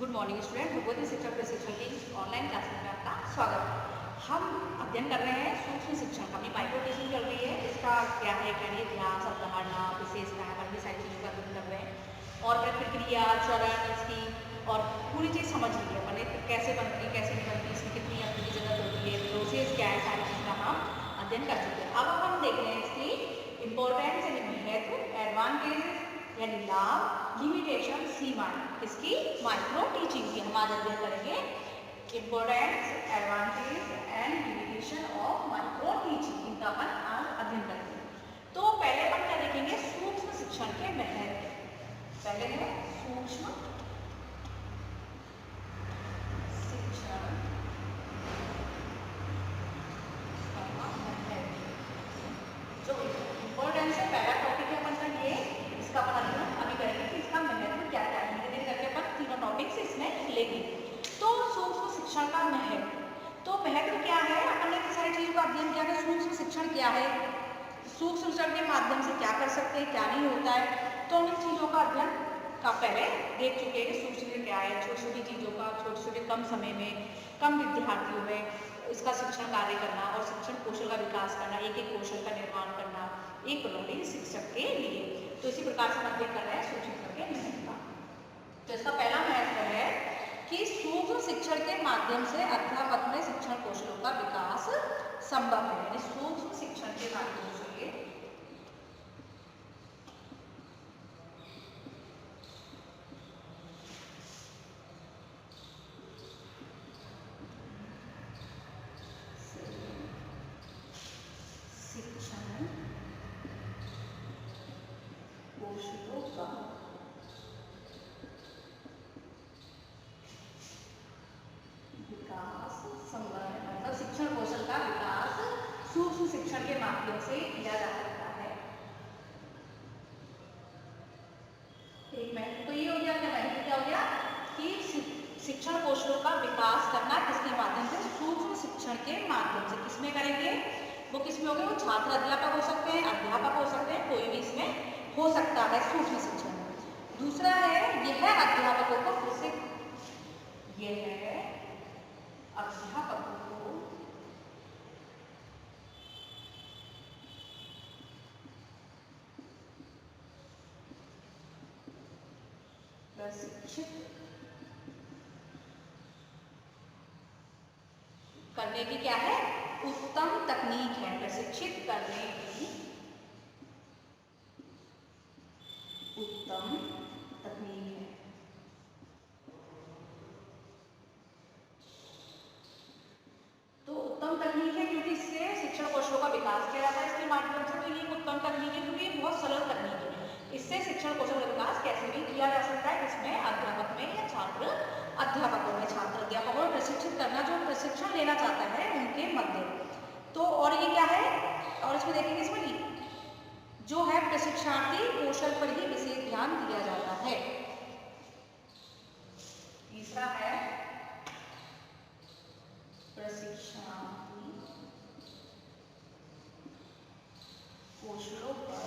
Good morning student, Bhagwati शिक्षण प्रशिक्षण की ऑनलाइन क्लासेस में आपका स्वागत है। हम अध्ययन कर रहे हैं सूक्ष्म शिक्षण का, अपनी माइक्रो टीचिंग चल रही है। इसका क्या है क्या नहीं, इतिहास, अवधारणा, विशेष ग्रामर भी सारी चीज़ों का अध्ययन कर रहे हैं और प्रक्रिया, चरण इसकी और पूरी चीज़ समझ ली है अपने, कैसे बनती है कैसे नहीं बनती, इसमें कितनी अवधि की जरूरत होती है, प्रोसेस क्या है, सारी चीज़ का हम अध्ययन कर चुके हैं। अब हम देख रहे हैं इसकी इम्पोर्टेंस यानी महत्व, एडवांटेजेस यानी लाभ, लिमिटेशन सीमाएं, इसकी माइक्रो टीचिंग की हम आज अध्ययन करेंगे। Importance, advantage and limitation of micro teaching, इनका अपन आज अध्ययन करेंगे। तो पहले अपन क्या देखेंगे, सूक्ष्म शिक्षण के महत्व। पहले है सूक्ष्म शिक्षण जो इम्पोर्टेंस है, पहला टॉपिक है अपन का ये, इसका अपन अध्ययन अभी करेंगे कि इसका महत्व क्या क्या है। धीरे धीरे करके अपन तीनों टॉपिक्स इसमें लेंगे। तो सूक्ष्म शिक्षण का महत्व, तो महत्व क्या है, अपन ने सारी चीजों का अध्ययन किया है। सूक्ष्म शिक्षण क्या है, सूक्ष्म शिक्षण के माध्यम से क्या कर सकते हैं, क्या नहीं होता है, तो हम इन चीजों का अध्ययन का पहले देख चुके हैं कि सूक्ष्म शिक्षण क्या है। छोटी छोटी चीजों का छोटे छोटे कम समय में कम विद्यार्थियों में इसका शिक्षण कार्य करना और शिक्षण कौशल का विकास करना, एक एक कौशल का निर्माण करना एक प्रौढ़ शिक्षक के लिए। तो इसी प्रकार से हम अध्ययन कर रहे हैं सूक्ष्म शिक्षण के महत्व का। तो इसका पहला महत्व है कि सूक्ष्म शिक्षण के माध्यम से अध्यापक में शिक्षण कौशलों का विकास संभव है। यानी सूक्ष्म शिक्षण के माध्यम से शिक्षण कौशलों का विकास संभव है। मतलब शिक्षण कौशल का विकास सूक्ष्म शिक्षण के माध्यम से किया जा सकता है। एक महत्व तो ये हो गया, क्या महत्व क्या हो गया कि शिक्षण कौशलों का विकास करना किसके माध्यम से, सूक्ष्म शिक्षण के माध्यम से। किसमें करेंगे, वो किसमें होंगे, वो छात्र अध्यापक हो सकते हैं, अध्यापक हो सकते हैं, कोई भी इसमें हो सकता है सूक्ष्म शिक्षण। दूसरा है यह अध्यापकों को यह है अध्यापकों को प्रशिक्षित करने की क्या है, उत्तम तकनीक है। प्रशिक्षित करने की उत्तम तकनीक है। तो उत्तम तकनीक है क्योंकि इससे शिक्षण कौशलों का विकास किया जाता है इसके माध्यम से। तो ये उत्तम तकनीक है क्योंकि ये बहुत सरल तकनीक है। इससे शिक्षण कौशल का विकास कैसे भी किया जा सकता है, इसमें अध्यापक में या छात्र अध्यापकों में, छात्र अध्यापकों को प्रशिक्षित करना, जो प्रशिक्षण लेना चाहता है उनके मध्य। तो और ये क्या है, और इसमें देखेंगे इसमें जो है प्रशिक्षणार्थी कौशल पर ही विशेष ध्यान दिया जाता है। तीसरा है प्रशिक्षणार्थी कौशलों पर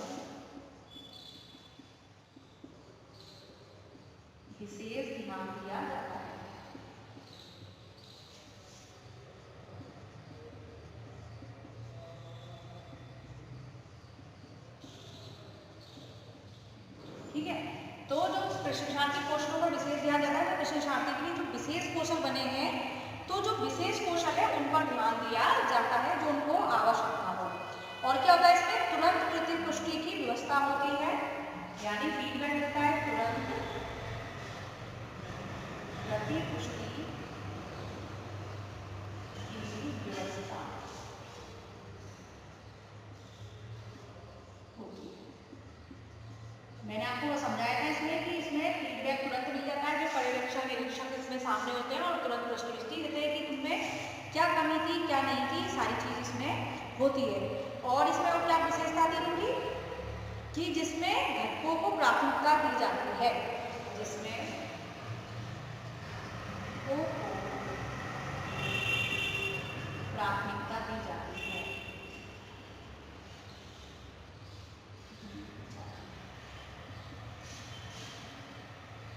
विशेष ध्यान दिया जाता है। ठीक है, तो जो प्रशिक्षणार्थी कौशलों पर विशेष ध्यान देता है, तो प्रशिक्षणार्थी के लिए जो विशेष कौशल बने हैं, तो जो विशेष कौशल है उन पर ध्यान दिया जाता है जो उनको आवश्यकता हो। और क्या होता है इसमें, तुरंत प्रतिपुष्टि की व्यवस्था होती है, यानी फीडबैक मिलता है, तुरंत प्रतिपुष्टि की व्यवस्था होती है। मैंने आपको समझाया था इसमें कि इसमें फीडबैक तुरंत मिल जाता है, जो पर्यवेक्षण निरीक्षण इसमें सामने होते हैं और तुरंत प्रश्न देते हैं कि तुमने क्या कमी थी क्या नहीं थी, सारी चीज इसमें होती है। और इसमें और क्या विशेषता थी उनकी, कि जिसमें घटकों को प्राथमिकता दी जाती है, जिसमें घटकों को प्राथमिकता दी जाती है।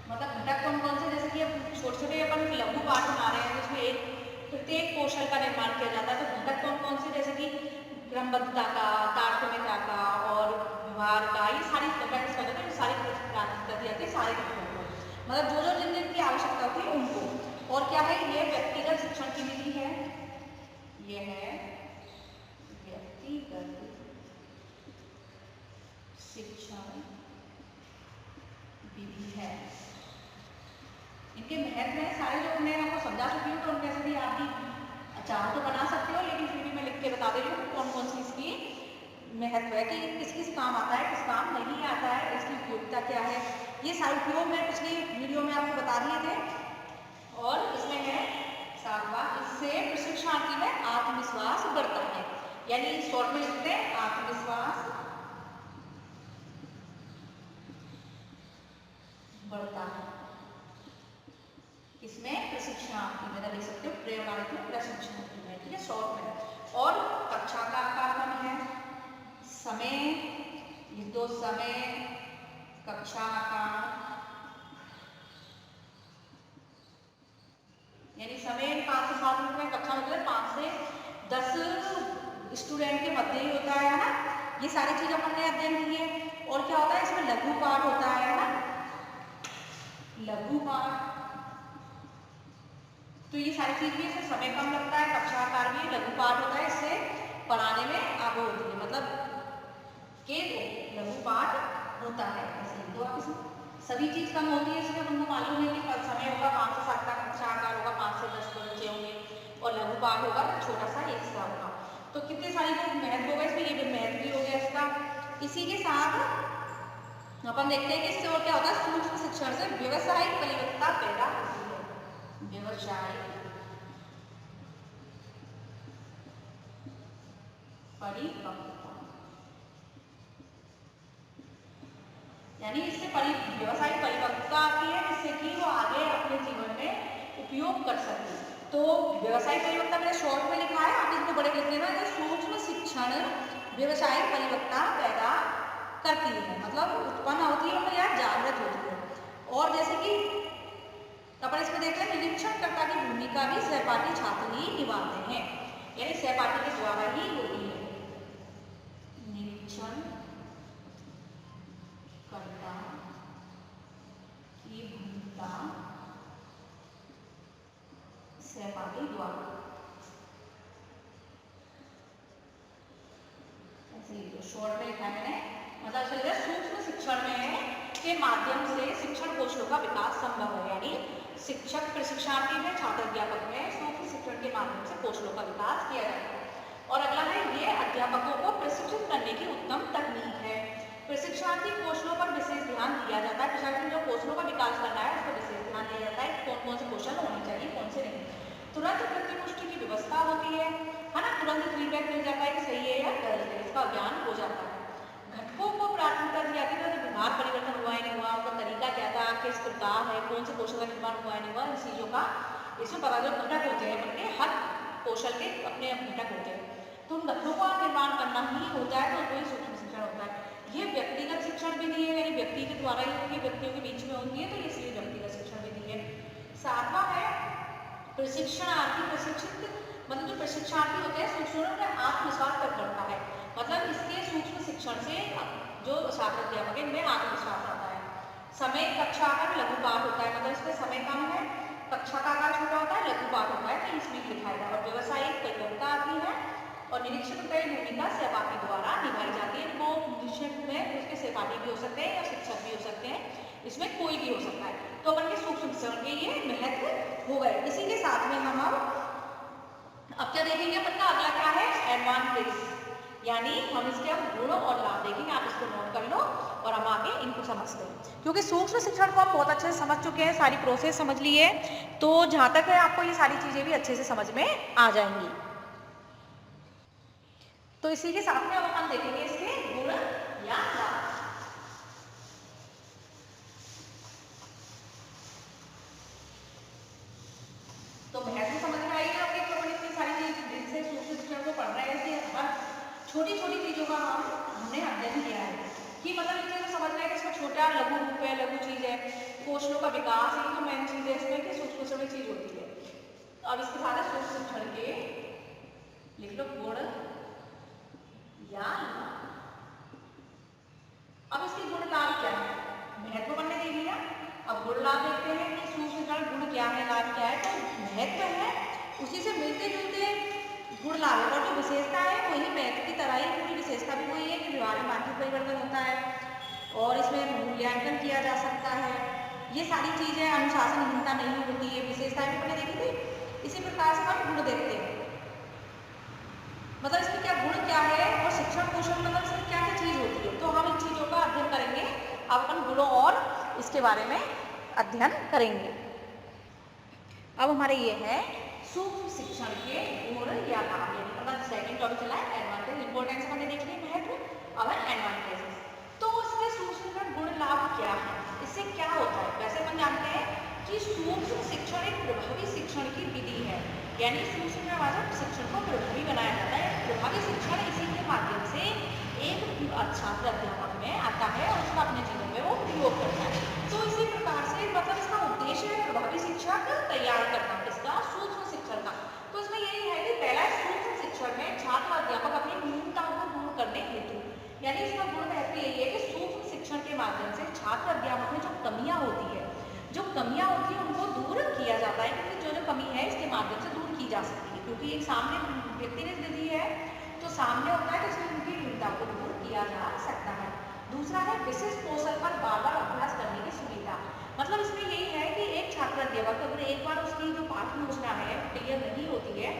मतलब घटक कौन कौन से, जैसे कि अब छोटे क्रमबद्धता का, तारतम्यता का और व्यवहार का, ये सारी प्रैक्टिस करते थे, सारी प्राथमिकता दी जाती है सारे घटकों को, मतलब जो जो जिन जिन की आवश्यकता होती है उनको। और क्या है, ये व्यक्तिगत शिक्षण की विधि है, ये है व्यक्तिगत शिक्षण विधि है। इनके महत्व है सारे जो मैं आपको समझा चुकी हूँ, तो उनके से भी आप भी चाहो तो बना सकते हो, लेकिन फिर भी मैं लिख के बता दे रही हूँ कौन कौन सी इसकी महत्व है, कि किस किस काम आता है, किस काम नहीं आता है, इसकी उपयोगिता क्या है। ये सारे उपयोग मैं पिछली वीडियो में आपको बता दिए थे। और इसमें है सातवां, इससे प्रशिक्षणार्थी में आत्मविश्वास बढ़ता है, यानी शॉर्ट में लिखते हैं आत्मविश्वास बढ़ता है। इसमें प्रशिक्षणार्थी में लिख सकते हो, प्रेरणार्थी प्रशिक्षणार्थी में, ठीक है, शॉर्ट में। और कक्षा का आकार कम है, समय, ये दो समय, कक्षा का, यानी समय 5 से 7 मिनट में, कक्षा मतलब 5 से 10 स्टूडेंट के मध्य ही होता है ना, ये सारी चीज अपन ने अध्ययन की है। और क्या होता है, इसमें लघु पाठ होता है ना, लघु पाठ, तो ये सारी चीज भी, इसमें समय कम लगता है, कक्षा आकार भी, लघु पाठ होता है, इससे पढ़ाने में आगे होती है, मतलब के लघु पाठ होता है, ऐसे तो आप इसमें सभी चीज कम होती है, इसमें हमको मालूम है कि समय होगा 5 से 7 का, कक्षा आकार होगा 5 से 10 बच्चे होंगे, और लघु पाठ होगा छोटा सा एक सा होगा। तो कितने सारी जो महत्व होगा इसमें, ये भी महत्व भी हो गया इसका। इसी के साथ अपन देखते हैं कि इससे और क्या होता है, सूक्ष्म शिक्षण से व्यवसायिक परिपक्वता पैदा होती है, व्यवसायिक परिपक्वता, यानी इससे व्यवसायिक परिपक्वता आती है, जिससे कि वो आगे अपने जीवन में उपयोग कर सके। तो व्यवसायिक परिपक्वता मैंने शॉर्ट में लिखा है, आप इसको बड़े लिख लेना, सूक्ष्म शिक्षण व्यवसायिक परिपक्वता पैदा करती है, मतलब उत्पन्न होती है, मतलब यार जागृत होती है। और जैसे कि अपन इसमें देखते हैं, निरीक्षणकर्ता की भूमिका भी सहपाठी छात्र ही निभाते हैं, यानी सहपाठी के द्वारा ही होती है। निरीक्षण कर्ता की भूमिका सहपाठी द्वारा, शॉर्ट में लिखा है मैंने, मतलब चल रहा है सूक्ष्म शिक्षण में के माध्यम से शिक्षण कौशलों का विकास संभव है, यानी शिक्षक प्रशिक्षणार्थी में, छात्र अध्यापक में सूक्ष्म शिक्षण के माध्यम से कौशलों का विकास किया जाता है। और अगला है, ये अध्यापकों को प्रशिक्षित करने की उत्तम तकनीक है। प्रशिक्षणार्थी कौशलों पर विशेष ध्यान दिया जाता है, प्रशिक्षणार्थी जो कौशलों का विकास करना है उस पर विशेष ध्यान दिया जाता है, कौन कौन से कौशल होने चाहिए, कौन से नहीं। तुरंत प्रतिपुष्टि की व्यवस्था होती है ना, तुरंत फीडबैक मिल जाता है कि सही है या गलत है, इसका ज्ञान हो जाता है। घटकों को प्राथमिकता दी जाती है, व्यवहार परिवर्तन हुआ है नहीं हुआ, उनका तरीका क्या था, किस प्रकार है, कौन से कौशल का निर्माण हुआ है नहीं हुआ, इन चीजों का इसमें पता, जो घटक होते हैं अपने हर कौशल के अपने घटक होते हैं, तो उन घटकों का निर्माण करना ही होता है, तो वही सूक्ष्म शिक्षण होता है। ये व्यक्तिगत शिक्षण विधि है, यानी व्यक्ति के द्वारा ही होगी, व्यक्तियों के बीच में होती है, तो इसलिए व्यक्तिगत शिक्षण विधि है। सातवां है प्रशिक्षणार्थी प्रशिक्षित, मतलब जो प्रशिक्षणार्थी होते हैं सूक्ष्म में आत्मविश्वास तक बढ़ता है, मतलब इसके सूक्ष्म शिक्षण से जो छात्र अध्यापक है इनमें आत्मविश्वास आता है। समय कक्षा आकार लघु पाठ होता है, मतलब इसमें समय कम है, कक्षा का आकार छोटा होता है, लघु पाठ होता है, तो इसमें लिखा है। और व्यवसायिक परिपक्वता आती है, और निरीक्षक की भूमिका सहपाठी द्वारा निभाई जाती है। वो निरीक्षक में उसके सहपाठी भी हो सकते हैं या शिक्षक भी हो सकते हैं, इसमें कोई भी हो सकता है। तो अपन के सूक्ष्म शिक्षण के ये महत्व हो गए। इसी के साथ में हम अब क्या देखेंगे, अपन का अगला क्या है, एडवांटेज, यानी हम इसके अब गुण और लाभ देखेंगे। आप इसको नोट कर लो और हम आगे इनको समझते हैं, क्योंकि सूक्ष्म शिक्षण को हम बहुत अच्छे से समझ चुके हैं, सारी प्रोसेस समझ ली है, तो जहाँ तक है आपको ये सारी चीजें भी अच्छे से समझ में आ जाएंगी। तो इसी के साथ में अब हम देखेंगे इसके गुण या लाभ। तो महत्व समझ में आएगी आपके, तो अपन इतनी सारी चीज से सूक्ष्म शिक्षण को पढ़ रहे हैं, हर छोटी छोटी चीजों का हमने अध्ययन किया है, कि मतलब ये चीजें समझ रहे हैं कि इसमें छोटा लघु रूप है, लघु चीज है, कौशलों का विकास है, तो मेन चीज है इसमें कि सूक्ष्म शिक्षण चीज होती है। तो अब इसके साथ सूक्ष्म शिक्षण के लिख लो गुण या लाभ। अब इसके गुण लाभ क्या है, महत्व हमने देख लिया। अब गुण लाभ देखते हैं कि सूक्ष्म सिंचाई गुण क्या है, लाभ क्या है। तो महत्व है, उसी से मिलते जुलते गुण लाभ है, और जो विशेषता है वही महत्व की तरह ही पूरी विशेषता भी वही है कि व्यवहार में मानसिक परिवर्तन होता है और इसमें मूल्यांकन किया जा सकता है। ये सारी चीजें अनुशासनहीनता नहीं होती है, विशेषताएं भी हमने देखी थी। इसी प्रकार से हम गुण देखते हैं, मतलब इसमें क्या गुण क्या है और शिक्षण कौशल मतलब इसमें क्या क्या चीज होती है। तो हम इन चीजों का अध्ययन करेंगे, अब अपन गुणों और इसके बारे में अध्ययन करेंगे। अब हमारे ये है सूक्ष्म शिक्षण के गुण या लाभ, मतलब सेकंड टॉपिक चला है एडवांटेज, इंपॉर्टेंस हमने देख लिया, महत्व। अब है एडवांटेजेस। तो इसमें सूक्ष्म गुण लाभ क्या है, इससे क्या होता है। वैसे हम जानते हैं कि सूक्ष्म शिक्षण एक प्रभावी शिक्षण की विधि है, यानी सूक्ष्म शिक्षण को प्रभावी बनाया जाता है। प्रभावी शिक्षण इसी के माध्यम से एक छात्र अध्यापक में आता है और उसका अपने जीवन में वो प्रयोग करता है। तो इसी प्रकार से मतलब इसका उद्देश्य है प्रभावी शिक्षक तैयार करना, इसका सूक्ष्म शिक्षण का। तो इसमें यही है कि पहला सूक्ष्म शिक्षण में छात्र अध्यापक अपनी न्यूनताओं को दूर करने हेतु, यानी इसका गुण महत्व यही है कि सूक्ष्म शिक्षण के माध्यम से छात्र अध्यापक में जो कमियां होती है, उनको दूर किया जाता है, क्योंकि जो कमी है इसके माध्यम से दूर की जा सकती है, क्योंकि एक सामने व्यक्ति ने विधि है तो सामने होता है, तो इसमें उनकी न्यूनता को दूर किया जा सकता है। दूसरा है विशिष्ट कौशल पर बार-बार अभ्यास करने की सुविधा, मतलब इसमें यही है कि एक छात्र अध्यापक अगर एक बार उसकी जो पाठ योजना है क्लियर नहीं होती है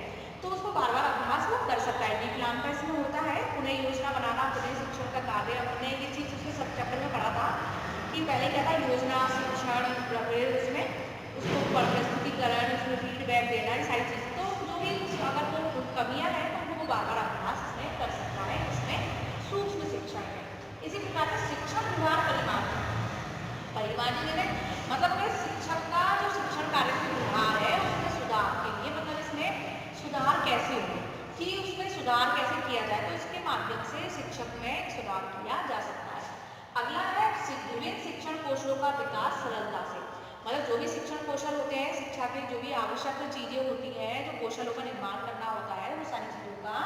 तो उसको बार-बार अभ्यास वो कर सकता है। विकलांग का इसमें होता है पुनः योजना बनाना, पुनः शिक्षण का कार्य। हमने ये चीज उसके सब चैप्टर में पढ़ा था कि पहले क्या था, योजना, शिक्षण, फिर उसमें उसको प्रस्तुतिकरण, उसमें फीडबैक देना, ये सारी चीज़। तो जो भी अगर वो कमियां हैं तो उनको बार-बार अभ्यास इसमें कर सकता है, इसमें सूक्ष्म शिक्षण है। इसी प्रकार से शिक्षण सुधार परिमार्जन में मतलब अगर शिक्षक का जो शिक्षण कार्य में सुधार है उसमें सुधार के लिए, मतलब इसमें सुधार कैसे हो कि उसमें सुधार कैसे किया जाए, तो इसके माध्यम से शिक्षक में सुधार किया जा सकता है। अगला है विभिन्न शिक्षण कौशलों का विकास सरलता से, मतलब जो भी शिक्षण कौशल होते हैं, शिक्षा के जो भी आवश्यक चीजें होती हैं, जो कौशलों का निर्माण करना होता है, वो सारी चीजों का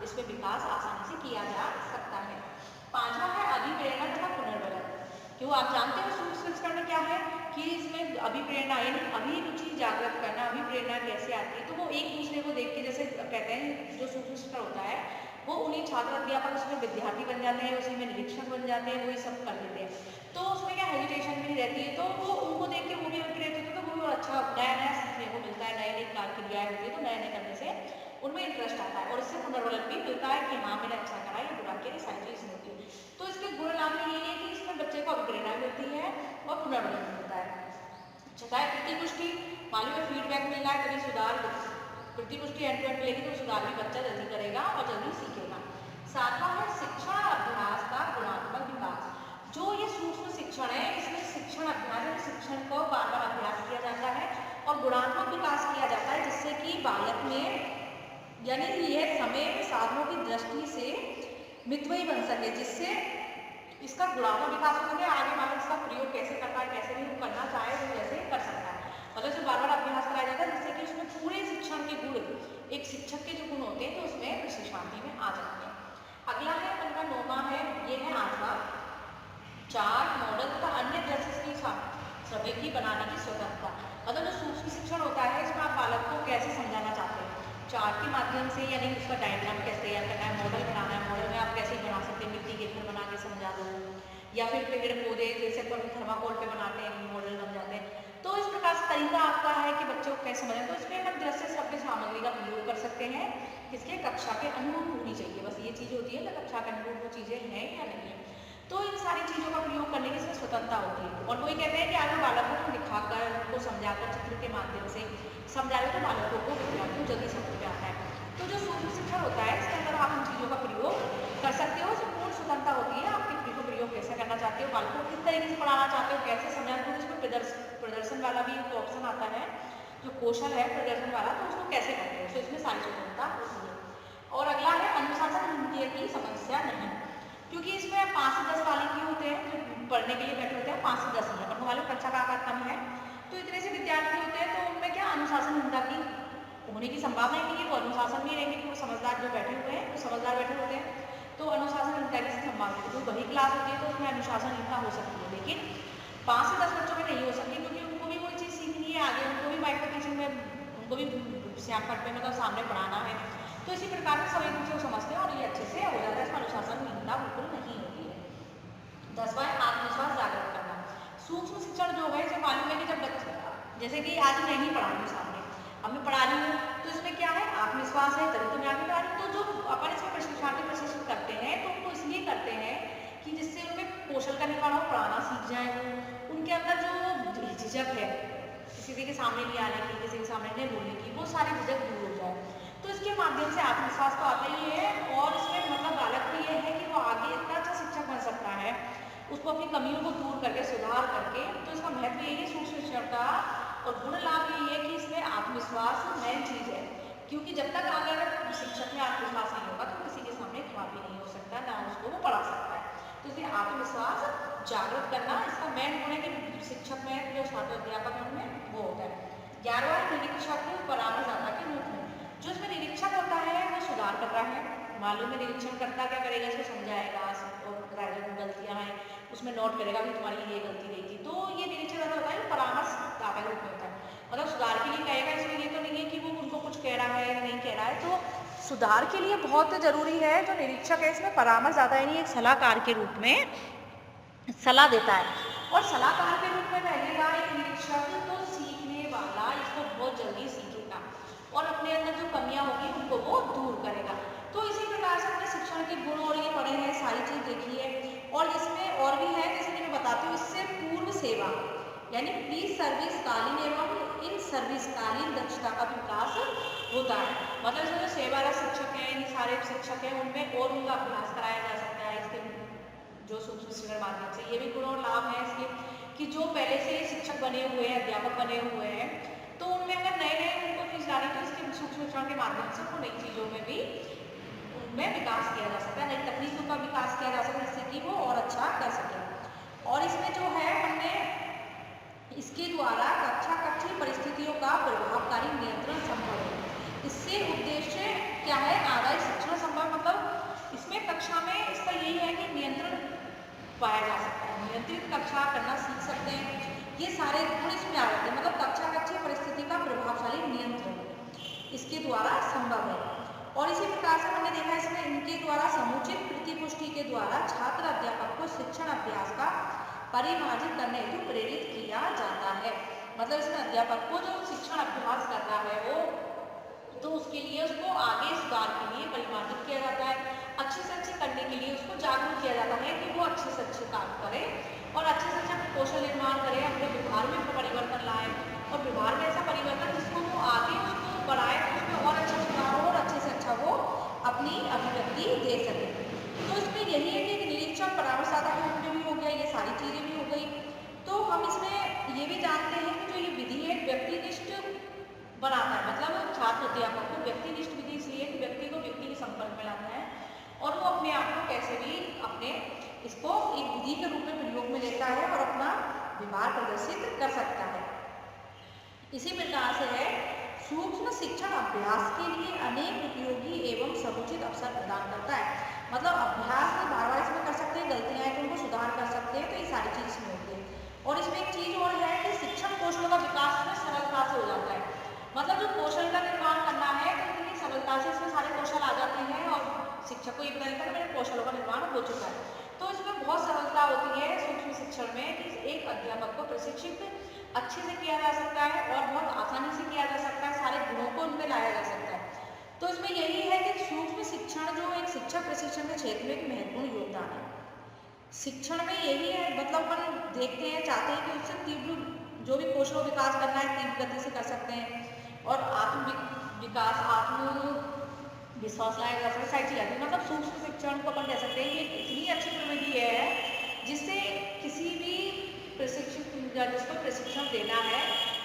इसमें विकास आसानी से किया जा सकता है। पांचवा है अभिप्रेरणा तथा पुनर्बलन। क्यों आप जानते हो सूक्ष्म शिक्षण में क्या है कि इसमें अभिप्रेरणा यानी अभिरुचि जागृत करना, अभिप्रेरणा कैसे आती है, तो वो एक दूसरे को देख के, जैसे कहते हैं जो सूक्ष्म शिक्षण होता है वो उन्हीं छात्र अध्यापक उसमें विद्यार्थी बन जाते हैं, उसी में निरीक्षक बन जाते हैं, वही सब कर देते हैं। तो उसमें क्या हेजिटेशन भी नहीं रहती है, तो वो उनको देख के वो भी रहते थे, तो वो अच्छा नया नया सीखने को मिलता है, नई नई क्रियाएं होती है, तो नए नए करने से उनमें इंटरेस्ट आता है और इससे पुनर्बलन भी मिलता है कि हाँ मैंने अच्छा करा, ये बुरा किया, सारी चीज होती है। तो इसके गुण लाभ में ये है कि इसमें बच्चे को अभिप्रेरणा मिलती है और पुनर्बलन मिलता है। चाहे प्रतिपुष्टि, मान लो फीडबैक मिल रहा है तभी सुधार, प्रतिपुष्टि एंड टू एंड मिलेगी तो सुधार भी बच्चा जल्दी करेगा और जल्दी सीखेगा। सातवां है शिक्षण अभ्यास का गुणात्मक विकास। जो ये सूक्ष्म शिक्षण है इसमें शिक्षण अभ्यास, शिक्षण को बार बार अभ्यास किया जाता है और गुणात्मक विकास किया जाता है, जिससे कि बालक में यानी यह समय साधनों की दृष्टि से मितव्ययी बन सके, जिससे इसका गुणात्मक विकास हो सके, आगे बालक इसका प्रयोग कैसे करता है, कैसे भी करना चाहे वो वैसे कर सकता है। मतलब जो बार बार अभ्यास कराया जाता है जिससे कि उसमें पूरे शिक्षण के गुण, एक शिक्षक के जो गुण होते हैं तो उसमें विशेषांति में आ जाते हैं। अगला है अपना नौवां है, ये है आठवां, चार्ट, मॉडल तथा अन्य दृश्य की छवि बनाने की स्वतंत्रता। मतलब जो सूक्ष्म शिक्षण होता है इसमें आप बालक को कैसे समझाना चाहते हैं, चार्ट के माध्यम से, यानी उसका डायग्राम कैसे तैयार करना है, मॉडल बनाना है, मॉडल में आप कैसे बना सकते हैं, मिट्टी के घर बना के समझा दो, या फिर पेड़ पौधे जैसे थर्माकोल पे बनाते हैं मॉडल बन जाते हैं। तो इस प्रकार से तरीका आपका है कि बच्चों को कैसे समझें, तो इसमें हम दृश्य शब्द सामग्री का प्रयोग कर सकते हैं, किसके कक्षा के अनुरूप होनी चाहिए, बस ये चीज होती है ना, कक्षा के अनुरूप वो चीजें हैं या नहीं है। तो इन सारी चीजों का प्रयोग करने की इसमें स्वतंत्रता होती है। और वही कहते हैं कि आगे बालकों को दिखाकर, उनको समझाकर, चित्र के माध्यम से समझा रहे तो बालकों को, विद्यार्थियों को जल्दी समझ में आता है। तो जो सूक्ष्म शिक्षण होता है इसके अंदर आप इन चीजों का प्रयोग कर सकते हो, पूर्ण स्वतंत्रता होती है, आप किस प्रयोग कैसे करना चाहते हो, बालकों को किस तरीके से पढ़ाना चाहते हो, कैसे समझाना, तो इसमें प्रदर्शन वाला भी एक ऑप्शन आता है, जो कौशल है प्रदर्शन वाला, तो उसको कैसे करते हो, तो इसमें सारी स्वतंत्रता होती है। और अगला है अनुशासन की समस्या नहीं, क्योंकि इसमें 5 से 10 वाले की होते हैं जो पढ़ने के लिए बैठे होते हैं, 5 से 10 ही है, और हमारे कक्षा का आकार कम है तो इतने से विद्यार्थी होते हैं, तो उनमें क्या अनुशासनहीनता की होने की संभावना ही नहीं है, वो अनुशासन भी रहेंगे कि वो समझदार जो बैठे हुए हैं, वो समझदार बैठे होते हैं। तो अनुशासन इनका कैसे संभालते हैं, जो बड़ी क्लास होती है तो उसमें अनुशासन इनका हो सकती है, लेकिन 5 से 10 बच्चों में नहीं हो सकती, क्योंकि उनको भी कोई चीज़ सीखनी है आगे, उनको भी माइक्रो टीचिंग में उनको भी श्यामपट पे मतलब सामने पढ़ाना है। तो इसी प्रकार से सभी बच्चे को समझते हैं और ये अच्छे से हो जाता है, इसमें अनुशासन हीनता बिल्कुल नहीं होती है। 10वां है आत्मविश्वास जागृत करना। सूक्ष्म शिक्षण जो है, इसे मालूम है कि जब बच्चे, जैसे कि आज मैं नहीं पढ़ा रही हूँ सामने, अब मैं पढ़ा रही हूँ, तो इसमें क्या है, आत्मविश्वास है, तभी तो मैं आगे पढ़ा रही हूँ। तो जो अपन इसमें प्रशिक्षण करते हैं तो उनको इसलिए करते हैं कि जिससे उनमें कौशल का निर्माण हो, पढ़ाना सीख जाए, वो उनके अंदर जो झिझक है किसी के सामने नहीं आने की, किसी के सामने नहीं बोलने की, वो सारी झिझक दूर हो जाए। तो इसके माध्यम से आत्मविश्वास तो आता ही है, और इसमें मतलब बालक को ये है कि वो आगे इतना अच्छा शिक्षक बन सकता है, उसको अपनी कमियों को दूर करके सुधार करके। तो इसका महत्व यही है सूक्ष्म शिक्षण का, और गुण लाभ यही है कि इसमें आत्मविश्वास मेन चीज़ है, क्योंकि जब तक अगर शिक्षक में आत्मविश्वास नहीं होगा तो किसी के सामने खड़ा भी नहीं हो सकता, ना उसको वो पढ़ा सकता है। तो इसलिए आत्मविश्वास जागृत करना इसका मेन गुण है कि शिक्षक में जो छात्र अध्यापक है उनमें वो होता है। 11वां निरीक्षक परामर्शदाता के रूप में, जो इसमें निरीक्षक होता है वो सुधार कर रहा है, मालूम है निरीक्षण करता क्या करेगा, इसको समझाएगा, और गलतियां हैं उसमें नोट करेगा कि तुम्हारी ये गलती रही थी। तो ये निरीक्षण होता है परामर्शदाता के रूप में होता है, मतलब सुधार के लिए कहेगा, इसमें ये तो नहीं है कि वो उनको कुछ कह रहा है या नहीं कह रहा है। तो सुधार के लिए बहुत जरूरी है जो निरीक्षक है, इसमें परामर्शदाता यानी एक सलाहकार के रूप में सलाह देता है, और सलाहकार के रूप में रहेगा एक निरीक्षक, तो सीखने वाला इसको बहुत जल्दी सीखेगा और अपने अंदर जो कमियां होगी उनको वो दूर करेगा। तो इसी प्रकार से हमने शिक्षण के गुण और ये पढ़े हैं, सारी चीज देखी है, और इसमें और भी है, जैसे कि मैं बताती हूँ, इससे पूर्व सेवा यानी प्री सर्विस कालीन एवं इन सर्विस कालीन दक्षता का विकास होता है। मतलब इसमें जो सेवारत शिक्षक है, इन सारे शिक्षक हैं, उनमें और उनका अभ्यास कराया जा सकता है इसके जो सूक्ष्म शिक्षण माध्यम से। ये भी गुण और लाभ है इसके कि जो पहले से शिक्षक बने हुए हैं, अध्यापक बने हुए हैं, तो उनमें अगर नए नए उनको चीज लानी तो इसके सूक्ष्म शिक्षण के माध्यम से उनको नई चीजों में भी उनमें विकास किया जा सकता है, नई तकनीकों का विकास किया जा सकता है, जिससे कि वो और अच्छा कर सके। और इसमें जो है हमने इसके द्वारा कक्षाकक्षी परिस्थितियों का प्रभावकारी नियंत्रण संभव है। इससे उद्देश्य क्या है, आधारित शिक्षण संभव, मतलब इसमें कक्षा में इसका यही है कि नियंत्रण पाया जा सकता है, नियंत्रित कक्षा करना सीख सकते हैं, ये सारे गुण इसमें आ जाते हैं। मतलब कक्षाकक्षी परिस्थिति का प्रभावशाली नियंत्रण इसके द्वारा संभव है। और इसी प्रकार से हमने देखा इसमें इनके द्वारा समुचित प्रतिपुष्टि के द्वारा छात्र अध्यापक को शिक्षण अभ्यास का परिमार्जित करने हेतु प्रेरित किया जाता है। मतलब इसमें अध्यापक को जो शिक्षण अभ्यास करना है वो, तो उसके लिए उसको आगे सुधार के लिए परिमार्जित किया जाता है, अच्छे से अच्छे करने के लिए उसको जागरूक किया जाता है कि वो अच्छे से अच्छे काम करे और अच्छे से अच्छा कौशल निर्माण करे, अपने व्यवहार में परिवर्तन लाए, और व्यवहार में ऐसा परिवर्तन जिसको वो आगे उसको बढ़ाए, उसमें और अच्छा सुधार हो और अच्छे से अच्छा वो अपनी अभिव्यक्ति दे सके। तो इसमें यही है कि निरीक्षक परामर्शदाता के रूप में भी हो गया, ये सारी चीजें भी हो गई। तो हम इसमें ये भी जानते हैं कि जो ये विधि है व्यक्तिनिष्ठ बनाता है, मतलब छात्र अध्यापक को व्यक्तिनिष्ठ विधि इसलिए कि व्यक्ति को व्यक्ति के संपर्क में लाता है और वो अपने आप को कैसे भी अपने इसको एक विधि के रूप में प्रयोग में लेता है और अपना व्यवहार प्रदर्शित कर सकता है। इसी प्रकार से है सूक्ष्म शिक्षण अभ्यास के लिए अनेक उपयोगी एवं समुचित अवसर प्रदान करता है। मतलब अभ्यास में बार बार इसमें कर सकते हैं, गलतियां हैं तो उनको सुधार कर सकते हैं, तो ये सारी चीज इसमें होती है। और इसमें एक चीज और है कि शिक्षण कौशलों का विकास में सरलता से हो जाता है। मतलब जो कौशल का निर्माण करना है तो इतनी सरलता से इसमें सारे कौशल आ जाते हैं और शिक्षक को ये पता चलता है मेरे कौशलों का निर्माण हो चुका है। तो इसमें बहुत सरलता होती है सूक्ष्म शिक्षण में कि एक अध्यापक को प्रशिक्षित अच्छे से किया जा सकता है और बहुत आसानी से किया जा सकता है, सारे गुणों को उनमें लाया जा सकता है। तो इसमें यही है कि सूक्ष्म शिक्षण जो एक शिक्षक प्रशिक्षण के क्षेत्र में एक महत्वपूर्ण योगदान है। शिक्षण में यही है, मतलब अपन देखते हैं, चाहते हैं कि उससे तीव्र जो भी कौशल विकास करना है तीव्र गति से कर सकते हैं और आत्म विकास आत्म विश्वास लाया जा सकता है, सारी चीजें। मतलब सूक्ष्म शिक्षण को अपन कह सकते हैं कि इतनी अच्छी प्रविधि है जिससे किसी भी प्रशिक्षक जिसको प्रशिक्षण देना है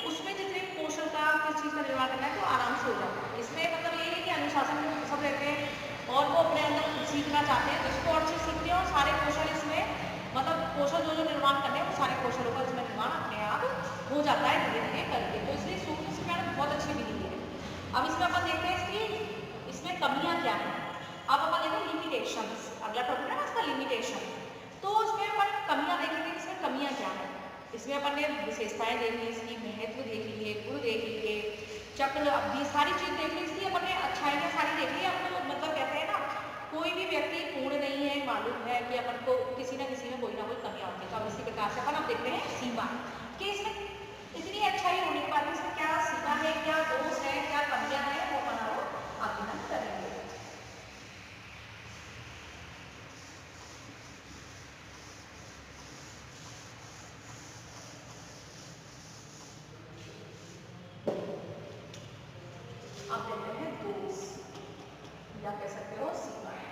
उसमें जितने कौशल का किस चीज़ का निर्माण करना है तो आराम से हो जाता है। इसमें मतलब ये है कि अनुशासन में सब रहते हैं और वो अपने अंदर सीखना चाहते हैं, इसको और चीज़ सीखते हैं और सारे कौशल इसमें मतलब कौशल जो जो निर्माण करने हैं वो सारे कौशलों का इसमें निर्माण अपने आप हो जाता है धीरे धीरे करके। तो इसलिए सूक्ष्म शिक्षण बहुत अच्छी विधि है। अब इसमें अपन देखते हैं इसकी इसमें कमियाँ क्या हैं। अब अपन देखते हैं लिमिटेशंस। इसमें अपन ने विशेषताएं देख ली, इसकी महत्व देख लिए, गुण देख लिए, चक्र अवधि सारी चीज देख ली, इसकी अपन ने अच्छाइयाँ सारी देख ली। अपन मतलब कहते हैं ना, कोई भी व्यक्ति पूर्ण नहीं है, मालूम है कि अपन को किसी न किसी में कोई ना कोई कमियां होती है। तो अब इसी प्रकार से अपन अब देखते हैं सीमा, कि इसमें इतनी अच्छाई होने के बाद इसमें क्या सीमा है, क्या दोष है, क्या कमियां है, वो अपन आगे हम करेंगे। अब देखते हैं दोष, या कह सकते हो सीमाएं।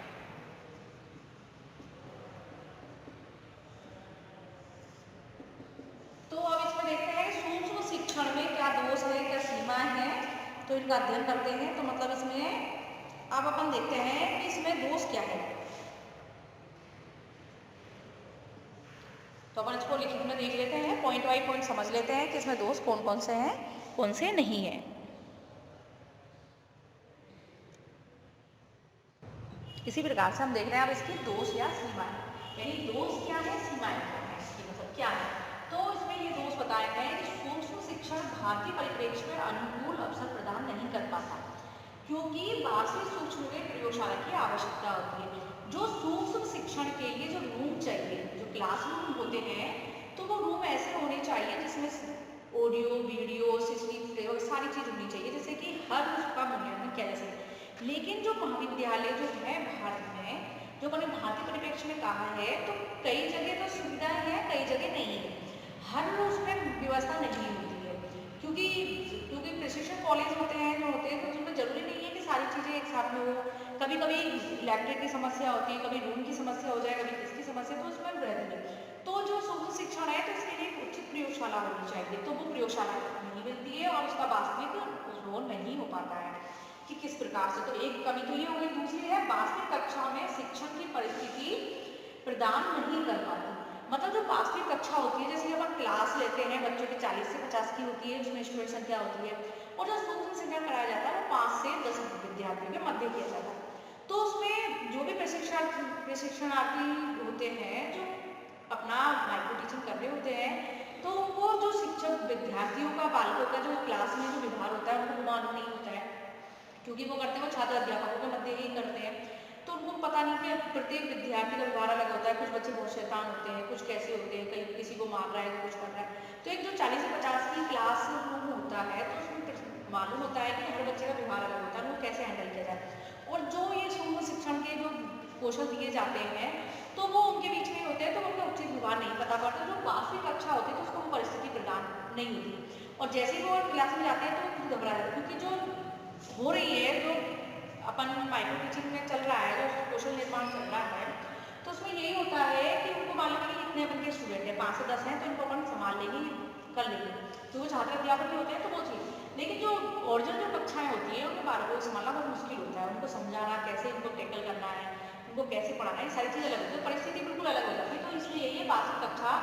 तो अब इसमें देखते हैं सूक्ष्म शिक्षण में क्या दोष है, क्या सीमाएं हैं, तो इनका अध्ययन करते हैं। तो मतलब इसमें अब अपन देखते हैं कि इसमें दोष क्या है। तो अपन इसको लिखित में देख लेते हैं, पॉइंट बाई पॉइंट समझ लेते हैं कि इसमें दोष कौन कौन से हैं, कौन से नहीं है। इसी प्रकार से हम देख रहे हैं अब इसकी दोष या सीमाएं, यानी दोष क्या है, सीमाएं क्या है, इसकी मतलब क्या है। तो इसमें ये दोष बताए गए हैं कि सूक्ष्म शिक्षण भारतीय परिप्रेक्ष्य में अनुकूल अवसर प्रदान नहीं कर पाता, क्योंकि वास्तविक सूक्ष्म में प्रयोगशाला की आवश्यकता होती है। जो सूक्ष्म शिक्षण के लिए जो रूम चाहिए, जो क्लासरूम होते हैं, तो वो रूम ऐसे होने चाहिए जिसमें ऑडियो, वीडियो, सीसीटीवी प्रयोग सारी चीज होनी चाहिए, जैसे कि हर उसका मूल्यांकन किया जा सके। लेकिन जो महाविद्यालय जो है भारत में, जो मैंने भारतीय परिप्रेक्ष्य में कहा है, तो कई जगह तो सुविधा है, कई जगह नहीं है, हर उसमें व्यवस्था नहीं होती है, क्योंकि प्रशिक्षण कॉलेज होते हैं जो होते हैं, तो उसमें जरूरी नहीं है कि सारी चीजें एक साथ में हो। कभी कभी लैबोरेटरी की समस्या होती है, कभी रूम की समस्या हो जाए, कभी किसकी समस्या, तो उसमें रहती है। तो जो सूक्ष्म शिक्षण है, तो इसके लिए एक उचित प्रयोगशाला होनी चाहिए, तो वो प्रयोगशाला नहीं मिलती है और उसका वास्तविक रोल नहीं हो पाता है कि किस प्रकार से। तो एक कमी तो ये हो गई, दूसरी है वास्तविक कक्षा में शिक्षण की परिस्थिति प्रदान नहीं कर पाती। मतलब जो वास्तविक कक्षा होती है, जैसे अपन क्लास लेते हैं, बच्चों की 40 से 50 की होती है, जिसमें स्टूडेंट संख्या होती है, और जो सूक्ष्म शिक्षण कराया जाता है वो 5 से 10 विद्यार्थियों के मध्य किया जाता है। तो उसमें जो भी प्रशिक्षणार्थी होते हैं, जो अपना माइक्रो टीचिंग कर रहे होते हैं, तो वो जो शिक्षक विद्यार्थियों का, बालकों का जो क्लास में जो व्यवहार होता है, उनको मालूम नहीं होता है, क्योंकि वो करते हैं वो छात्र अध्यापकों के मध्य ही करते हैं। तो उनको पता नहीं कि प्रत्येक विद्यार्थी का व्यवहार अलग होता है, कुछ बच्चे बहुत शैतान होते हैं, कुछ कैसे होते हैं, कहीं किसी को मार रहा है, कुछ कर रहा है। तो एक जो 40 से 50 की क्लास रूम होता है, तो उसमें मालूम होता है कि हर बच्चे का व्यवहार अलग होता है, वो कैसे हैंडल किया जाए। और जो ये सूक्ष्म शिक्षण के जो कौशल दिए जाते हैं, तो वो उनके बीच में होते हैं, तो उनका उचित व्यवहार नहीं पता पड़ता। जो वास्तविक कक्षा होती है, तो उसको वो परिस्थिति प्रदान नहीं होती, और जैसे ही वो क्लास में जाते हैं तो खुद घबरा जाते हैं, क्योंकि जो हो रही है, जो अपन माइक्रो टीचिंग में चल रहा है, जो कौशल निर्माण चल रहा है, तो उसमें यही होता है कि उनको मालूम है कि इतने अपन के स्टूडेंट हैं, 5 से 10 हैं, तो इनको अपन संभाल लेंगे, कर लेंगे, तो वो छात्र अध्यापक होते हैं, तो वो चीज़। लेकिन जो ओरिजिनल जो कक्षाएं होती हैं, उनके बालकों को संभालना बहुत मुश्किल होता है, उनको समझाना कैसे, उनको टैकल करना है, उनको कैसे पढ़ाना है, सारी चीज़ अलग होती है, परिस्थिति बिल्कुल अलग हो जाती है। तो इसलिए यही वास्तविक कक्षा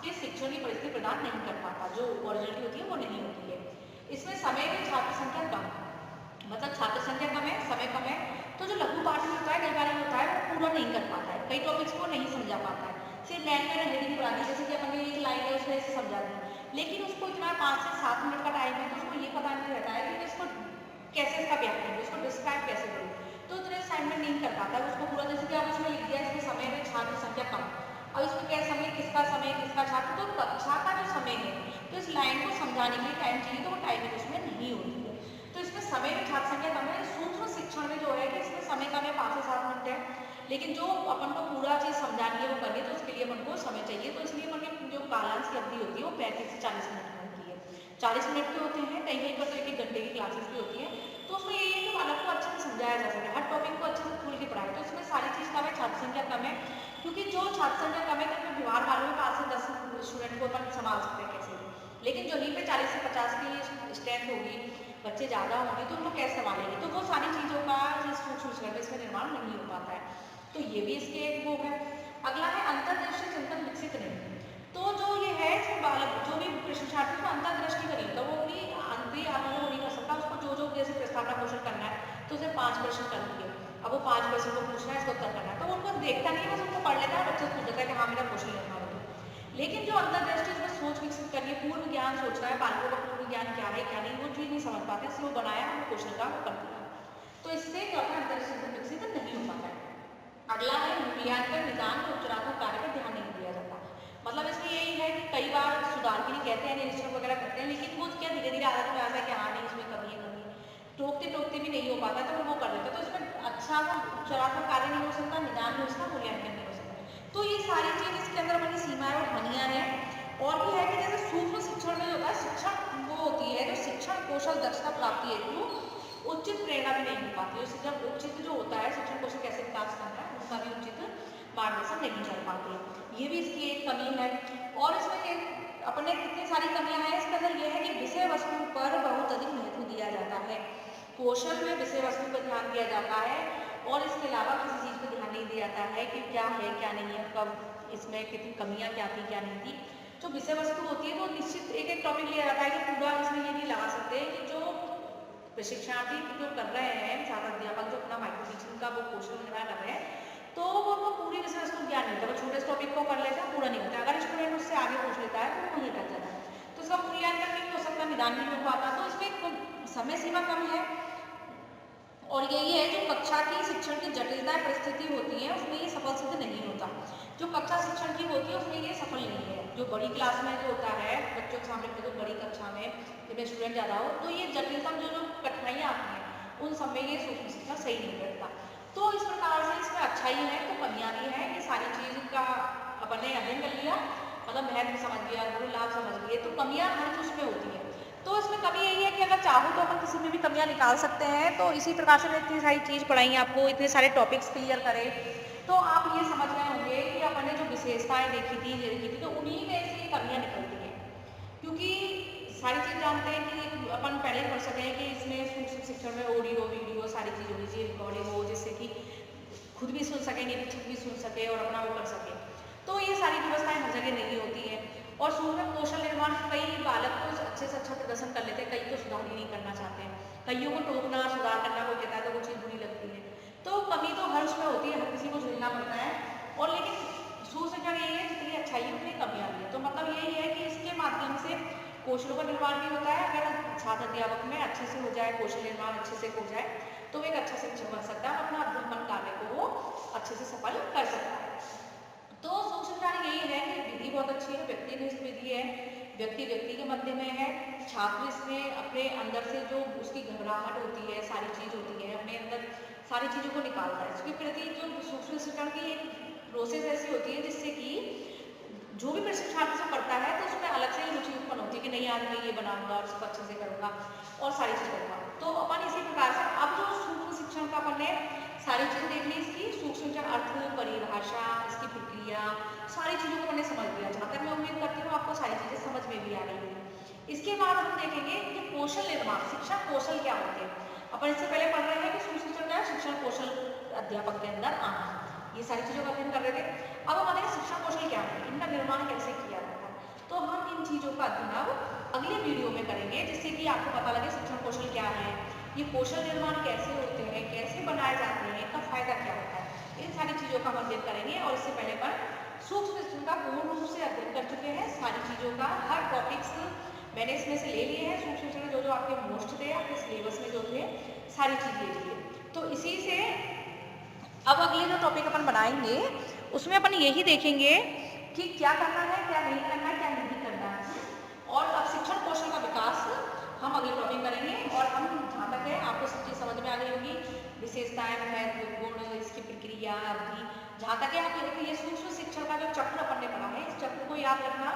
के शिक्षण की परिस्थिति प्रदान नहीं कर पाता, जो ओरिजिनलिटी होती है वो नहीं होती है। इसमें समय की छात्र संख्या कम, मतलब छात्र संख्या कम है, समय कम है, तो जो लघु पाठ होता है, कई बार होता है, वो पूरा नहीं कर पाता है, कई टॉपिक्स को नहीं समझा पाता है, सिर्फ लाइन में हेडिंग पढ़ा दी, जैसे कि अपन ने एक लाइन है उसमें ऐसे समझा दी, लेकिन उसको इतना 5 से 7 मिनट का टाइम है, तो उसको ये पता नहीं रहता है कि इसको कैसे इसका व्याख्या करूँ, उसको डिस्क्राइब कैसे करूँ, तो इतने असाइनमेंट नहीं कर पाता है उसको पूरा। जैसे कि अब इसमें लिख दिया इसमें समय में छात्र संख्या कम, अब इसमें क्या समय, किसका छात्र, तो कक्षा का जो समय है, तो इस लाइन को समझाने के लिए टाइम चाहिए, तो वो टाइमिंग उसमें नहीं होती है। तो इसमें समय में छात्र संख्या कम है। सूक्ष्म शिक्षण में जो है कि इसमें समय कम है, 5 से 7 मिनट है, लेकिन जो अपन को पूरा चीज़ समझानी है वो करनी है, तो उसके लिए अपन को समय चाहिए। तो इसलिए अपन की जो कालांश की अवधि होती है वो 35 से 40 मिनट की है, 40 मिनट की होते हैं, कहीं कहीं पर तो 1-1 घंटे की क्लासेस भी होती है। तो उसमें यही है कि बालक को अच्छे से समझाया जा सके, हर टॉपिक को अच्छे से खुल के पढ़ाए, तो इसमें सारी चीज़ कम है, छात्र संख्या कम है, क्योंकि जो छात्र संख्या कम है, तो व्यवहार वालों में 5 से 10 स्टूडेंट को अपन संभाल सकते हैं कैसे। लेकिन जो यहीं पे 40 से 50 की स्ट्रेंथ होगी, बच्चे ज़्यादा होंगे, तो उनको कैसे संभालेंगे, तो वो सारी चीज़ों का सूक्ष्म शिक्षण में इसमें निर्माण नहीं हो पाता है। तो ये भी इसके एक वो है। अगला है अंतर्दृष्टि चिंतन विकसित नहीं। तो जो ये है इसमें बालक, जो भी प्रशिक्षणार्थी को अंतर्दृष्टि का नहीं, तो वो अपनी अंतरी आत्मा वो नहीं कर सकता, उसको जो जैसे प्रस्तावना कौशल करना है, तो उसे 5 प्रश्न कर दिए, अब वो 5 प्रश्न को पूछना है, इसको उत्तर करना है, तो उनको देखता नहीं है, बस उनको पढ़ लेता है, बच्चे पूछ लेता है कि हाँ मेरा क्वेश्चन लिखना हो। लेकिन जो अंतर्दृष्टि इसमें सोच विकसित करनी है, पूर्व ज्ञान सोच रहा है, बालकों का पूर्व ज्ञान क्या है क्या नहीं, वो चीज़ नहीं समझ पाते, इसलिए वो बनाया वो क्वेश्चन का वो कर दिया। तो इससे क्या होता है, अंतर्दृष्टि विकसित नहीं हो पाता है। अगला है मूल्यांकन निदान और उपचारात्मक कार्य पर ध्यान नहीं दिया जाता। मतलब इसमें यही है कि कई बार सुधार के लिए कहते हैं, निरीक्षण वगैरह करते हैं, लेकिन वो क्या धीरे धीरे आदत में आता है कि हाँ नहीं इसमें कमी है, टोकते टोकते भी नहीं हो पाता तो फिर वो कर लेते, तो इसमें अच्छा सा उपचारात्मक कार्य नहीं हो सकता, निदान नहीं हो सकता, मूल्यांकन नहीं हो सकता। तो ये सारी चीज इसके अंदर बनी सीमाएं और हानियां हैं। और भी है कि जैसे सूक्ष्म शिक्षण में जो होता है, शिक्षण वो होती है जो शिक्षण कौशल दक्षता प्राप्ति हेतु उचित प्रेरणा भी नहीं मिल पाती है, शिक्षण उचित जो होता है शिक्षण कौशल कैसे विकास करना है उसका भी उचित मार्गदर्शन नहीं कर पाते, ये भी इसकी एक कमी है। और इसमें अपने कितनी सारी कमियां हैं इसके अंदर, ये है कि विषय वस्तु पर बहुत अधिक महत्व दिया जाता है, कौशल में विषय वस्तु पर ध्यान दिया जाता है और इसके अलावा किसी चीज पर ध्यान नहीं दिया जाता है कि क्या है क्या नहीं है, कब इसमें कितनी कमियां क्या थी क्या नहीं थी। जो विषय वस्तु होती है वो निश्चित एक एक टॉपिक लिया जाता है कि पूरा इसमें ये नहीं लगा सकते कि जो प्रशिक्षणार्थी जो कर रहे हैं, छात्र अध्यापक जो अपना माइक्रो टीचिंग का वो कौशल निर्माण कर रहे हैं, तो वो पूरी विषय वस्तु ज्ञान नहीं होता, वो छोटे टॉपिक को कर लेता है, पूरा नहीं होता। अगर स्टूडेंट उससे आगे पूछ लेता है तो वो वहीं रह जाता है, तो इसका मूल्यांकन नहीं हो सकता, निदान नहीं हो पाता, तो इसमें समय सीमा कम है। और यही है जो कक्षा की शिक्षण की जटिलताएं परिस्थिति होती है उसमें ये सफल सिद्ध नहीं होता, जो कक्षा शिक्षण की होती है उसमें ये सफल नहीं है। जो बड़ी क्लास में जो होता है बच्चों के सामने, जो बड़ी कक्षा में जिनमें स्टूडेंट ज़्यादा हो, तो ये जटिलता जो जो कठिनाइयाँ आती हैं उन सब में ये सूक्ष्म शिक्षण सही नहीं बैठता। तो इस प्रकार से इसमें अच्छाई है तो कमियाँ भी हैं, ये सारी चीज़ का अपने अध्ययन कर लिया, मतलब महत्व समझ लिया, गुरु लाभ समझ लिए, तो कमियाँ हर उसमें होती है। तो इसमें कमी यही है कि अगर चाहो तो अपन किसी में भी कमियां निकाल सकते हैं। तो इसी प्रकार से इतनी सारी चीज़ पढ़ाई आपको, इतने सारे टॉपिक्स क्लियर करें, तो आप ये समझ गए होंगे कि अपन ने जो विशेषताएं देखी थी तो उन्हीं में से कमियां निकलती हैं, क्योंकि सारी चीज़ जानते हैं कि अपन पहले ही पढ़ सके कि इसमें सूक्ष्म शिक्षण में ऑडियो वीडियो सारी चीज़ होनी चाहिए, रिकॉर्डिंग हो, जिससे कि खुद भी सुन सके, निरीक्षक भी सुन सके और अपना वो कर सके। तो ये सारी व्यवस्थाएं हर जगह नहीं होती है। और सूक्ष्म कौशल निर्माण कई बालक तो अच्छे से अच्छा प्रदर्शन कर लेते हैं, कई तो सुधार ही नहीं करना चाहते हैं, कईयों को टोकना सुधार करना कोई कहता है तो वो चीज़ बुरी लगती है। तो कमी तो हर उसमें होती है, हर किसी को झेलना पड़ता है। और लेकिन सूक्ष्म यही है जितनी अच्छाई है उतनी कमियां भी है। तो मतलब यही है कि इसके माध्यम से कौशलों का निर्माण भी होता है। अगर छात्र अध्यापक में अच्छे से हो जाए, कौशल निर्माण अच्छे से हो जाए, तो एक अच्छा शिक्षक बन सकता है, अपना अध्ययन कार्य को वो अच्छे से सफल कर सकता है। तो सूक्ष्म शिक्षण यही है कि विधि बहुत अच्छी है, व्यक्तिनिष्ठ विधि है, व्यक्ति व्यक्ति के मध्य में है, छात्र इसमें अपने अंदर से जो उसकी घबराहट होती है, सारी चीज होती है, अपने अंदर सारी चीजों को निकालता है। इसके प्रति जो सूक्ष्म शिक्षण की एक प्रोसेस ऐसी होती है जिससे कि जो भी प्रशिक्षणार्थी से करता है तो उसमें अलग से रुचि उत्पन्न होती है कि नहीं आज मैं ये बनाऊंगा और इसको अच्छे से करूंगा और सारी चीज करूंगा। तो अपन इसी प्रकार से अब जो सूक्ष्म शिक्षण का अपन ने सारी चीजें देख ली, इसकी सूक्ष्म शिक्षण अर्थ, परिभाषा, इसकी प्रक्रिया, सारी चीजों को मैंने समझ लिया। जहाँ तक मैं उम्मीद करती हूँ आपको सारी चीजें समझ में भी आ रही होंगी। इसके बाद हम देखेंगे कि कौशल निर्माण, शिक्षण कौशल क्या होते हैं। अपन इससे पहले पढ़ रहे हैं कि सूक्ष्म शिक्षण क्या है, शिक्षण कौशल अध्यापक के अंदर आना, ये सारी चीजों का अध्ययन कर रहे थे। अब हम आगे शिक्षण कौशल क्या है, इनका निर्माण कैसे किया जाता है, तो हम इन चीजों का अध्ययन अब अगले वीडियो में करेंगे, जिससे कि आपको पता लगे शिक्षण कौशल क्या है, ये कौशल निर्माण कैसे होते हैं, कैसे बनाए जाते हैं, इनका फायदा क्या होता है, इन सारी चीजों का हम अध्ययन करेंगे। और इससे पहले पर सूक्ष्म शिक्षण का पूर्ण रूप से अध्ययन कर चुके हैं, सारी चीजों का हर टॉपिक्स मैंने इसमें से ले लिए हैं। सूक्ष्म शिक्षण जो जो आपके मोस्ट थे आपके सिलेबस में जो थे सारी चीज ले लिए। तो इसी से अब अगले जो टॉपिक अपन बनाएंगे उसमें अपन यही देखेंगे कि क्या करना है, क्या नहीं करना है, क्या नहीं करना है। और अब शिक्षण कौशल का विकास हम अगले टॉपिक करेंगे। और हम जहाँ तक है आपको सब चीज़ समझ में आ गई होगी, विशेषताएं, महत्व, गुण, इसकी प्रक्रिया, अवधि, जहाँ तक है आप ये सूक्ष्म शिक्षण का जो चक्र अपन ने पढ़ा है इस चक्र को याद रखना,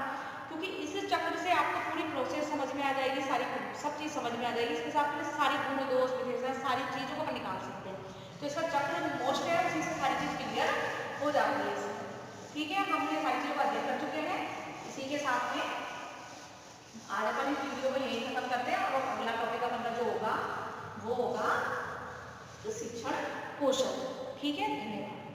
क्योंकि इस चक्र से आपको पूरी प्रोसेस समझ में आ जाएगी, सारी सब चीज़ समझ में आ जाएगी। इसके साथ में सारी गुण, दोष, विशेषता, सारी चीज़ों को अपन निकाल सकते हैं। तो इसका चक्र मोस्ट है, उसी से सारी चीज क्लियर हो जाती है। ठीक है, हम ये सारी चीजों का अध्ययन कर चुके हैं। इसी के साथ में आज अपन इस वीडियो को यही खत्म करते हैं और अगला टॉपिक अपना जो होगा वो होगा शिक्षण कौशल। ठीक है, धन्यवाद।